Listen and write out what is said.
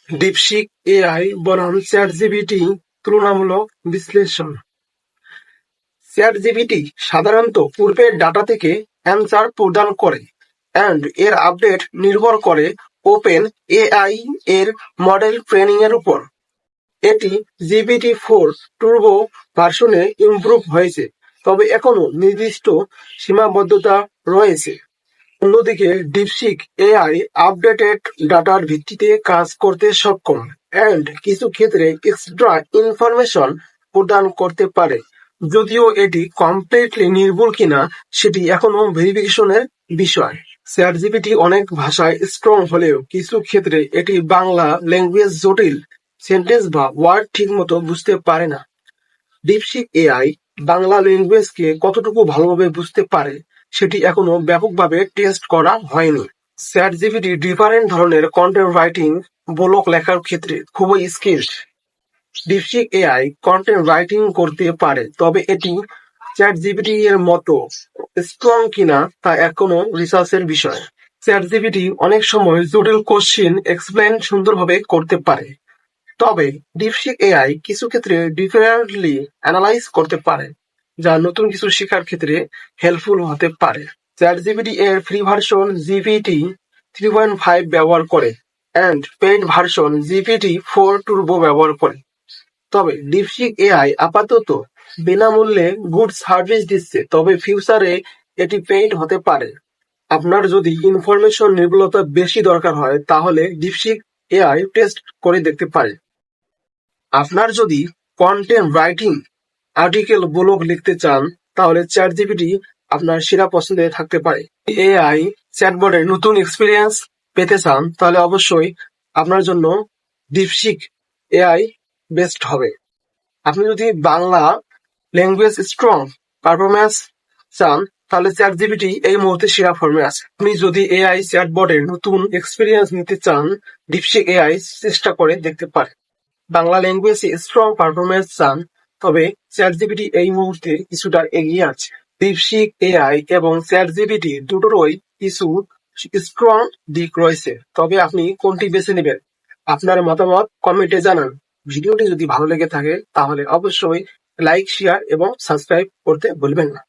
DeepSeek AI বনাম ChatGPT তুলনামূলক বিশ্লেষণ। চ্যাটজিপিটি সাধারণত পূর্বের ডাটা থেকে অ্যান্সার প্রদান করে and এর আপডেট নির্ভর করে ওপেন এআই এর মডেল ট্রেনিং এর উপর। এটি GPT-4 টুর্বো ভার্সনে ইমপ্রুভ হয়েছে, তবে এখনো নির্দিষ্ট সীমাবদ্ধতা রয়েছে। অন্যদিকে ডিপসিক এআই আপডেটেড ডাটার ভিত্তিতে কাজ করতে সক্ষম and কিছু ক্ষেত্রে এক্সট্রা ইনফরমেশন প্রদান করতে পারে, যদিও এটি কমপ্লিটলি নির্ভুল কিনা সেটি এখনো ভেরিফিকেশনের বিষয়। চ্যাটজিপিটি অনেক ভাষায় স্ট্রং হলেও কিছু ক্ষেত্রে এটি বাংলা ল্যাঙ্গুয়েজ জটিল সেন্টেন্স বা ওয়ার্ড ঠিকমতো বুঝতে পারে না। ডিপসিক এআই বাংলা ল্যাঙ্গুয়েজকে কতটুকু ভালোভাবে বুঝতে পারে সেটি এখনো ব্যাপকভাবে টেস্ট করা হয়নি। চ্যাটজিপিটি ডিফারেন্ট ধরনের কন্টেন্ট রাইটিং ব্লগ লেখার ক্ষেত্রে খুবই skilled. DeepSeek AI content writing করতে পারে, তবে এটি চ্যাটজিপিটি এর মতো স্ট্রং কিনা তা এখনো রিসার্চের বিষয়। চ্যাটজিপিটি অনেক সময় জটিল কোশ্চেন এক্সপ্লেন সুন্দরভাবে করতে পারে, তবে ডিপসিক এআই কিছু ক্ষেত্রে ডিফারেন্টলি অ্যানালাইজ করতে পারে, যা নতুন কিছু শেখার ক্ষেত্রে হেল্পফুল হতে পারে। চ্যাটজিপিটি এর ফ্রি ভার্সন GPT-3.5 ব্যবহার করে and পেইড ভার্সন GPT-4 টুর্বো ব্যবহার করে। তবে ডিপসিক এআই আপাতত বিনামূল্যে গুড সার্ভিস দিচ্ছে, তবে ফিউচারে এটি পেইড হতে পারে। আপনার যদি ইনফরমেশন নির্ভুলতা বেশি দরকার হয় তাহলে ডিপসিক এআই টেস্ট করে দেখতে পারে। আপনার যদি কন্টেন্ট রাইটিং আর্টিকেল ব্লগ লিখতে চান তাহলে চ্যাটজিপিটি আপনার সেরা পছন্দে থাকতে পারে। এআই চ্যাটবটের নতুন এক্সপিরিয়েন্স পেতে চান তাহলে অবশ্যই আপনার জন্য ডিপসিক এআই বেস্ট হবে। আপনি যদি বাংলা ল্যাঙ্গুয়েজ স্ট্রং পারফরমেন্স চান তাহলে চ্যাটজিপিটি এই মুহূর্তে সেরা ফর্মে আছে। আপনি যদি এআই চ্যাটবটের নতুন এক্সপিরিয়েন্স নিতে চান ডিপসিক এআই চেষ্টা করে দেখতে পারেন। বাংলা ল্যাঙ্গুয়েজে স্ট্রং পারফরমেন্স চান তবে চ্যাটজিপিটি এই মুহূর্তে কিছুটা এগিয়ে আছে। ডিপসিক এআই এবং চ্যাটজিপিটি দুটোরই কিছু স্ট্রং দিক রয়েছে, তবে আপনি কোনটি বেছে নেবেন আপনার মতামত কমেন্টে জানান। ভিডিওটি যদি ভালো লেগে থাকে তাহলে অবশ্যই লাইক, শেয়ার এবং সাবস্ক্রাইব করতে ভুলবেন না।